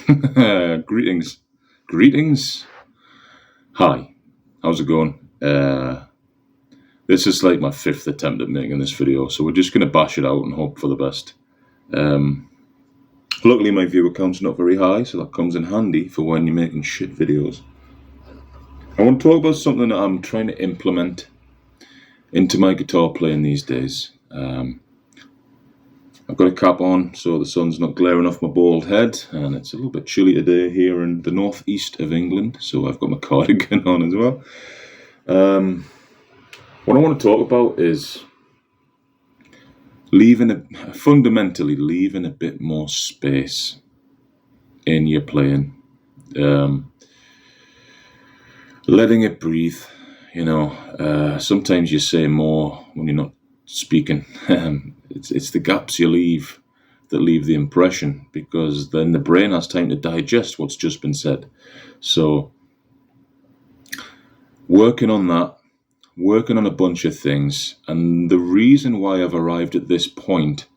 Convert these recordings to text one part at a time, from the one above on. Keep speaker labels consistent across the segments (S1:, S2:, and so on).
S1: Greetings. Greetings. Hi. How's it going? This is like my fifth attempt at making this video, so we're just going to bash it out and hope for the best. Um, Luckily, my viewer count's not very high, so that comes in handy for when you're making shit videos. I want to talk about something that I'm trying to implement into my guitar playing these days. I've got a cap on so the sun's not glaring off my bald head, and it's a little bit chilly today here in the northeast of England, so I've got my cardigan on as well. What I want to talk about is fundamentally leaving a bit more space in your playing, letting it breathe. Sometimes you say more when you're not speaking. It's the gaps you leave that leave the impression, because then the brain has time to digest what's just been said. So working on that, working on a bunch of things, and the reason why I've arrived at this point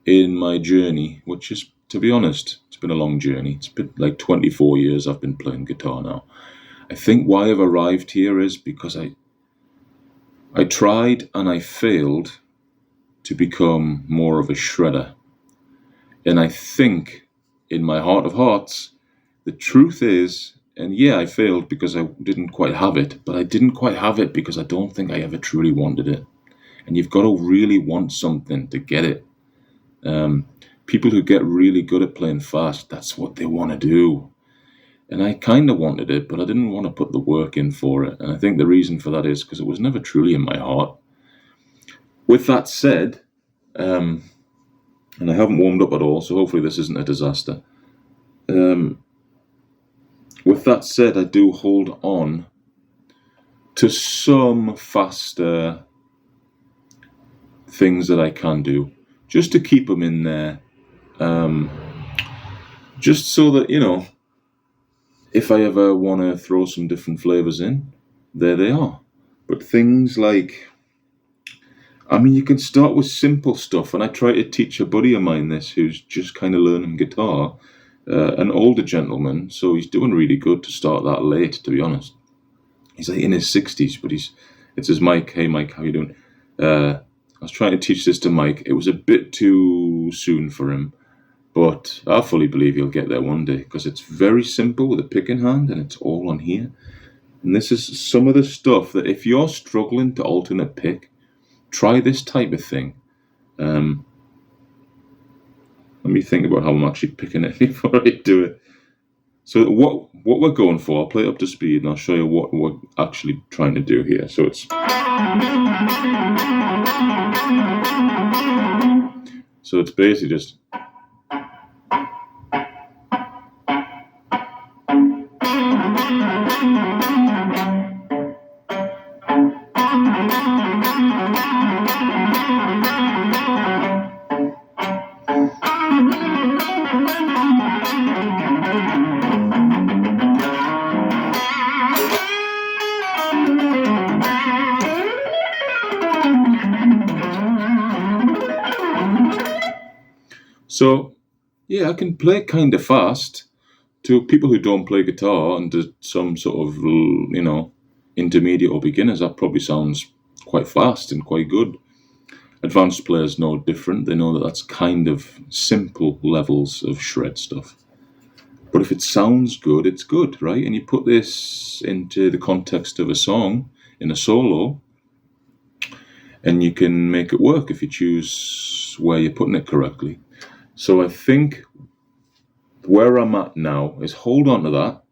S1: in my journey, which is, to be honest, it's been a long journey. It's been like 24 years I've been playing guitar now. I think why I've arrived here is because I tried and I failed to become more of a shredder. And I think in my heart of hearts, the truth is, and yeah, I failed because I didn't quite have it, but I didn't quite have it because I don't think I ever truly wanted it. And you've got to really want something to get it. People who get really good at playing fast, that's what they want to do. And I kind of wanted it, but I didn't want to put the work in for it. And I think the reason for that is because it was never truly in my heart. With that said, and I haven't warmed up at all, so hopefully this isn't a disaster. With that said, I do hold on to some faster things that I can do, just to keep them in there, just so that, if I ever want to throw some different flavors in, there they are. But things like, you can start with simple stuff, and I try to teach a buddy of mine this who's just kind of learning guitar, an older gentleman, so he's doing really good to start that late, to be honest. He's like in his 60s, but it's his Mike. Hey Mike, how you doing? I was trying to teach this to Mike. It was a bit too soon for him, but I fully believe he'll get there one day, because it's very simple with a pick in hand, and it's all on here. And this is some of the stuff that if you're struggling to alternate pick, try this type of thing. Let me think about how I'm actually picking it before I do it. So what we're going for, I'll play it up to speed and I'll show you what we're actually trying to do here. So it's basically just. So, yeah, I can play kind of fast. To people who don't play guitar and to some sort of, intermediate or beginners, that probably sounds quite fast and quite good. Advanced players know different. They know that that's kind of simple levels of shred stuff. But if it sounds good, it's good, right? And you put this into the context of a song in a solo, and you can make it work if you choose where you're putting it correctly. So I think where I'm at now is hold on to that,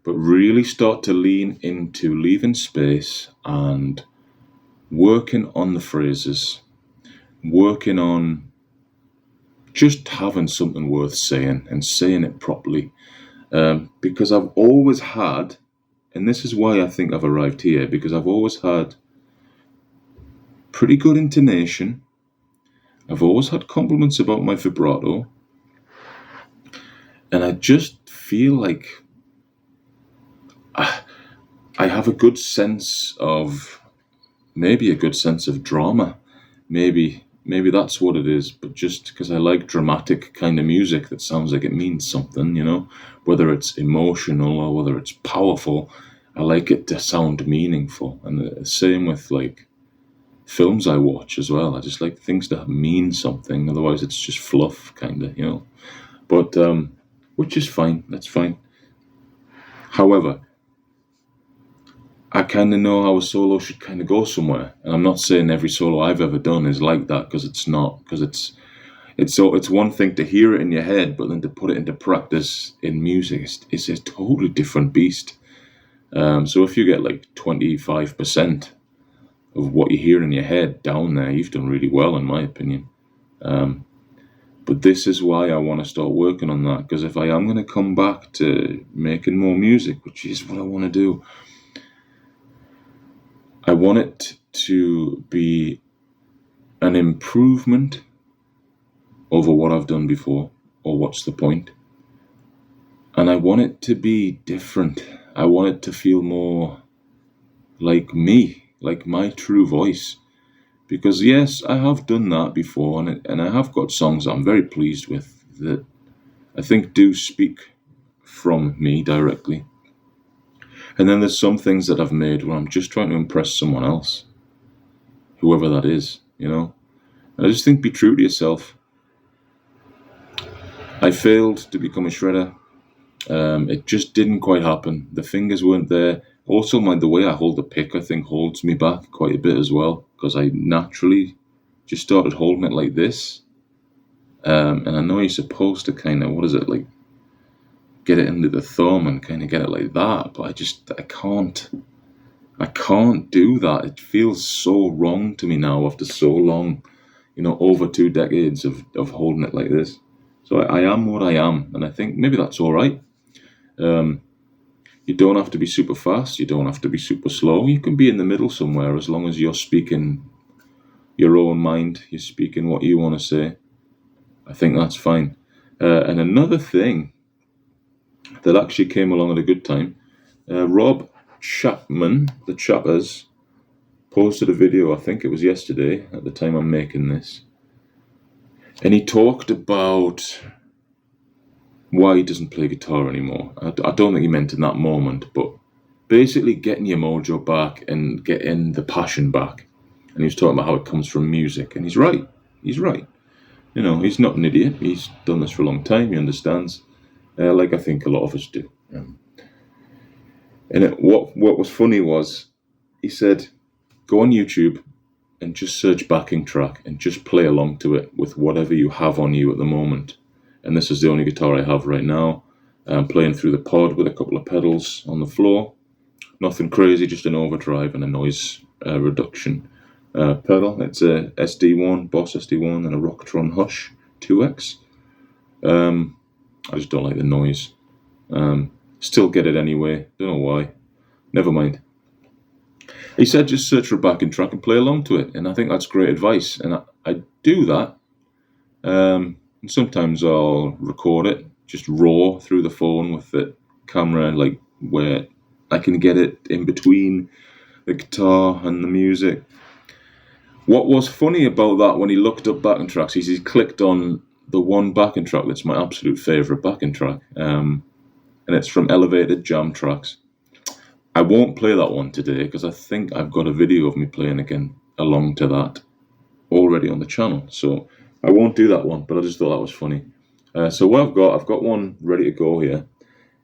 S1: but really start to lean into leaving space and working on the phrases, working on just having something worth saying and saying it properly. Because I've always had, and this is why I think I've arrived here, because I've always had pretty good intonation. I've always had compliments about my vibrato. And I just feel like I have a good sense of, maybe a good sense of drama. Maybe maybe that's what it is. But just because I like dramatic kind of music that sounds like it means something, whether it's emotional or whether it's powerful, I like it to sound meaningful. And the same with like films I watch as well. I just like things that mean something. Otherwise, it's just fluff, kind of. But which is fine. That's fine. However, I kind of know how a solo should kind of go somewhere, and I'm not saying every solo I've ever done is like that, because it's not. Because it's one thing to hear it in your head, but then to put it into practice in music, it's a totally different beast. So if you get like 25% of what you hear in your head down there, you've done really well, in my opinion. But this is why I want to start working on that, because if I am going to come back to making more music, which is what I want to do, I want it to be an improvement over what I've done before, or what's the point. And I want it to be different. I want it to feel more like me, like my true voice. Because yes, I have done that before, and I have got songs that I'm very pleased with that I think do speak from me directly. And then there's some things that I've made where I'm just trying to impress someone else, whoever that is. And I just think, be true to yourself. I failed to become a shredder. It just didn't quite happen. The fingers weren't there. Also, the way I hold the pick, I think, holds me back quite a bit as well, because I naturally just started holding it like this. And I know you're supposed to kind of, like get it into the thumb and kind of get it like that, but I can't do that. It feels so wrong to me now after so long, over 2 decades of holding it like this. So I am what I am, and I think maybe that's all right. You don't have to be super fast. You don't have to be super slow. You can be in the middle somewhere, as long as you're speaking your own mind. You're speaking what you want to say. I think that's fine. And another thing that actually came along at a good time, Rob Chapman, the Chappers, posted a video, I think it was yesterday, at the time I'm making this. And he talked about why he doesn't play guitar anymore. I don't think he meant in that moment, but basically getting your mojo back and getting the passion back. And he was talking about how it comes from music. And he's right. He's right. He's not an idiot. He's done this for a long time. He understands. Like I think a lot of us do. And what was funny was, he said, go on YouTube and just search backing track and just play along to it with whatever you have on you at the moment. And this is the only guitar I have right now. I'm playing through the pod with a couple of pedals on the floor. Nothing crazy, just an overdrive and a noise reduction pedal. It's a SD1, Boss SD1, and a Rocktron Hush 2X. I just don't like the noise. Still get it anyway. Don't know why. Never mind. He said just search for a backing track and play along to it. And I think that's great advice. And I do that. And sometimes I'll record it just raw through the phone with the camera, like where I can get it in between the guitar and the music. What was funny about that, when he looked up backing tracks, is he clicked on the one backing track that's my absolute favourite backing track. And it's from Elevated Jam Tracks. I won't play that one today because I think I've got a video of me playing again along to that already on the channel. So I won't do that one, but I just thought that was funny. So what I've got one ready to go here.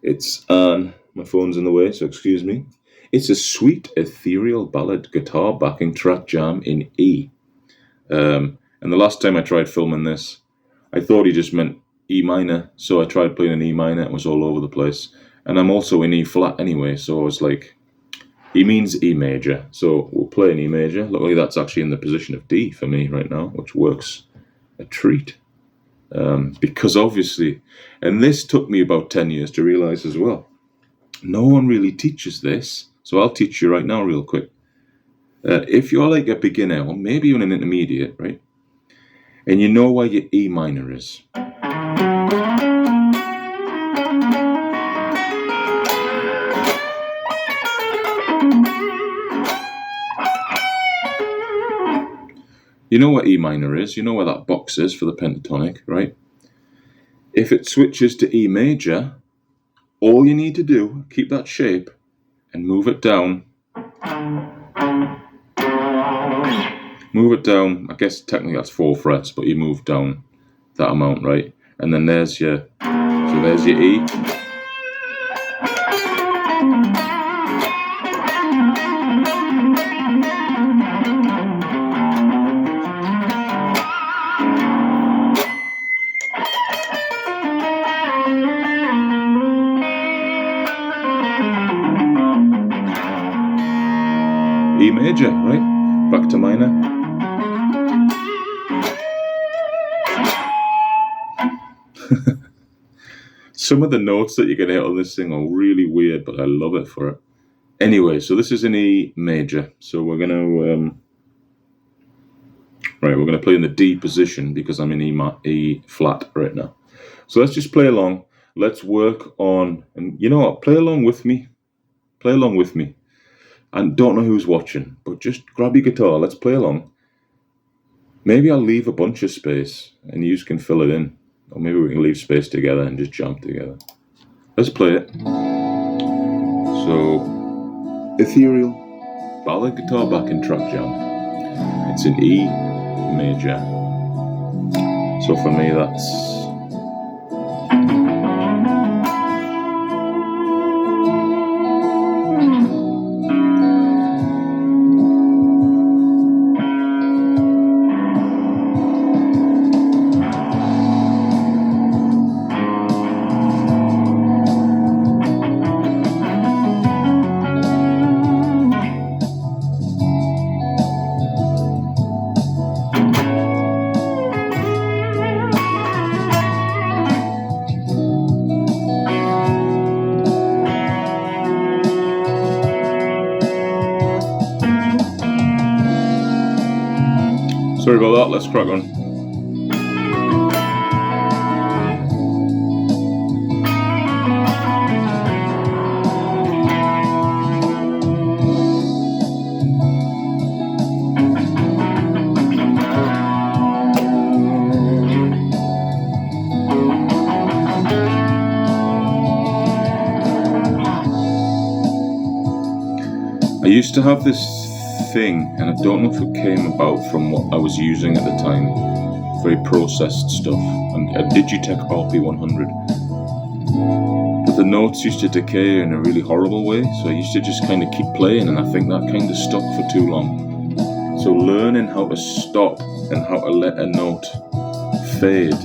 S1: It's my phone's in the way, so excuse me. It's a sweet, ethereal ballad guitar backing track jam in E. And the last time I tried filming this, I thought he just meant E minor, so I tried playing an E minor. It was all over the place. And I'm also in E flat anyway, so I was like, he means E major, so we'll play an E major. Luckily, that's actually in the position of D for me right now, which works a treat. Because obviously, and this took me about 10 years to realise as well, no one really teaches this, so I'll teach you right now real quick. If you're like a beginner, or maybe even an intermediate, right, and you know where your E minor is, You know what E minor is, you know where that box is for the pentatonic, right? If it switches to E major, all you need to do, keep that shape and move it down. Move it down, I guess technically that's 4 frets, but you move down that amount, right? And then there's your E. E major, right? Back to minor. Some of the notes that you're going to hit on this thing are really weird, but I love it for it. Anyway, so this is an E major. So we're going to we're going to play in the D position because I'm in E flat right now. So let's just play along. Let's work on, and you know what? Play along with me. Play along with me. And don't know who's watching, but just grab your guitar. Let's play along. Maybe I'll leave a bunch of space and you can fill it in. Or maybe we can leave space together and just jam together. Let's play it. So, ethereal, ballad guitar backing track jam. It's in E major. So for me that's... Sorry about that, let's crack on. I used to have this thing, and I don't know if it came about from what I was using at the time, very processed stuff, and a Digitech RP100. But the notes used to decay in a really horrible way, so I used to just kind of keep playing, and I think that kind of stuck for too long. So learning how to stop and how to let a note fade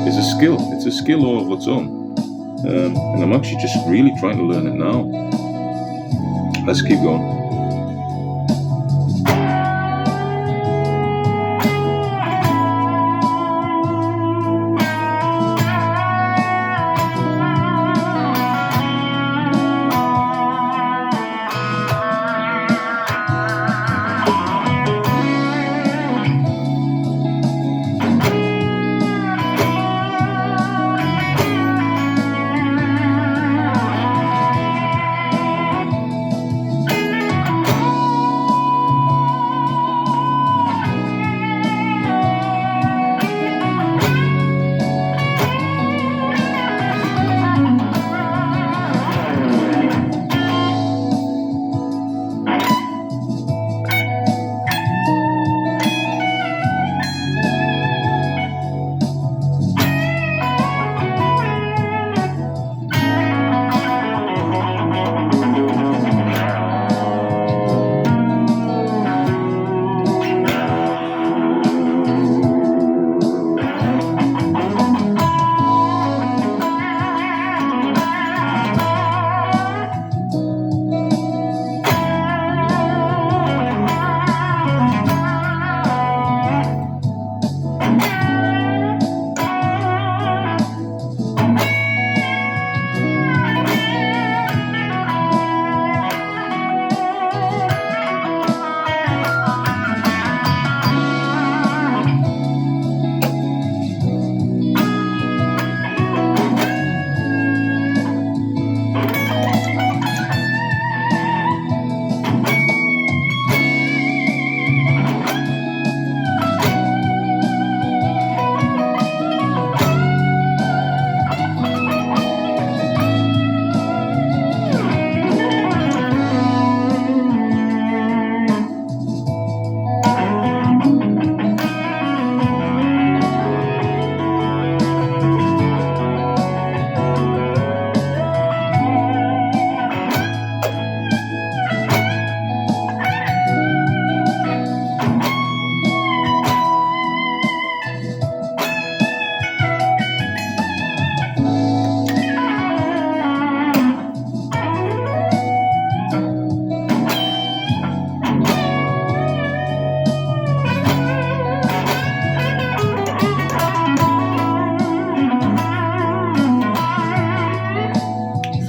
S1: is a skill. It's a skill all of its own. And I'm actually just really trying to learn it now. Let's keep going.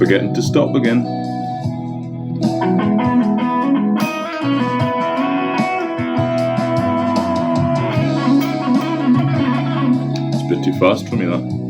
S1: forgetting to stop again. It's a bit too fast for me, that.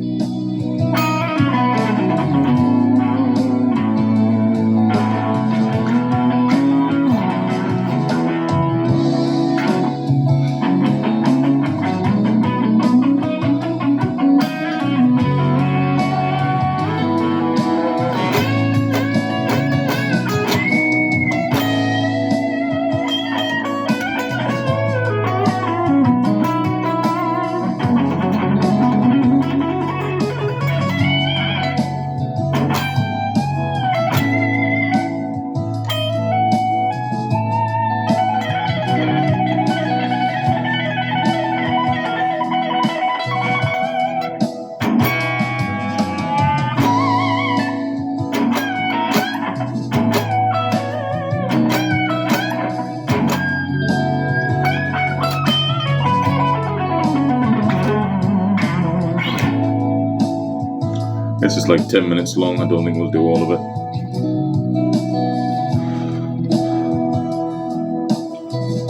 S1: This is like 10 minutes long. I don't think we'll do all of it.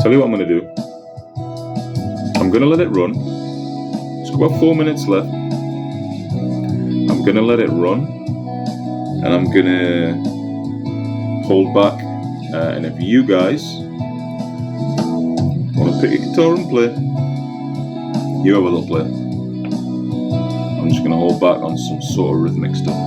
S1: Tell you what I'm going to do. I'm going to let it run. It's got about 4 minutes left. I'm going to let it run. And I'm going to hold back. And if you guys want to pick a guitar and play, you have a little play. I'm just going to hold back on some sort of rhythmic stuff.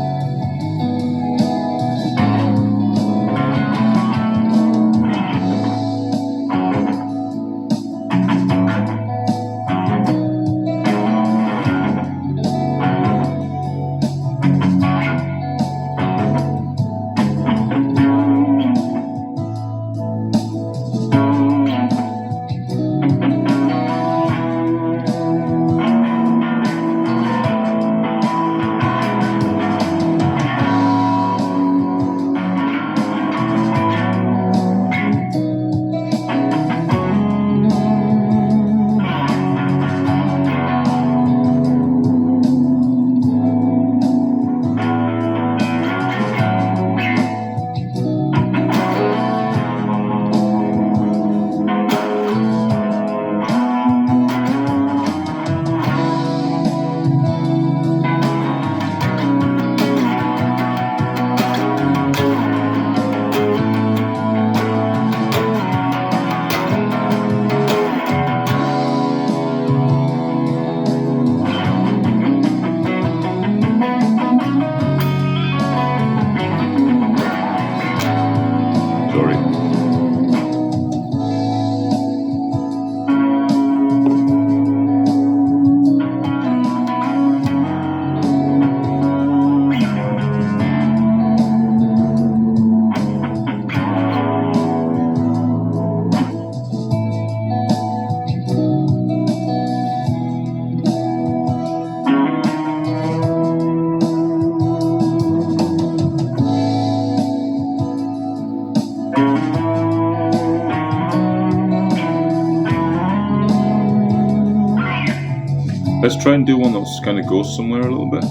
S1: Let's try and do one that kind of goes somewhere a little bit.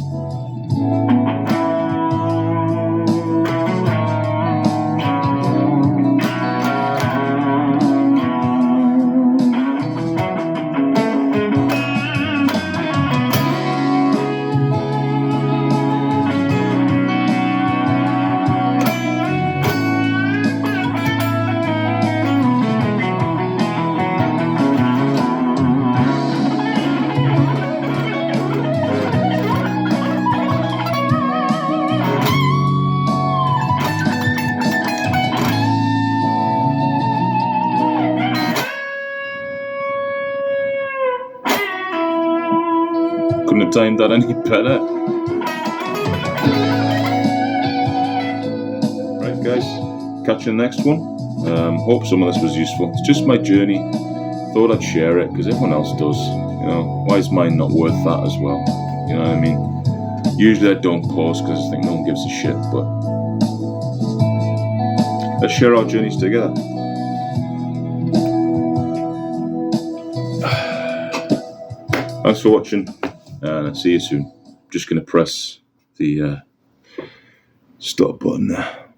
S1: Couldn't have timed that any better. Right, guys, catch you in the next one. Hope some of this was useful. It's just my journey. Thought I'd share it because everyone else does. You know, why is mine not worth that as well? You know what I mean? Usually I don't post because I think no one gives a shit, but let's share our journeys together. Thanks for watching, and I'll see you soon. Just going to press the stop button there.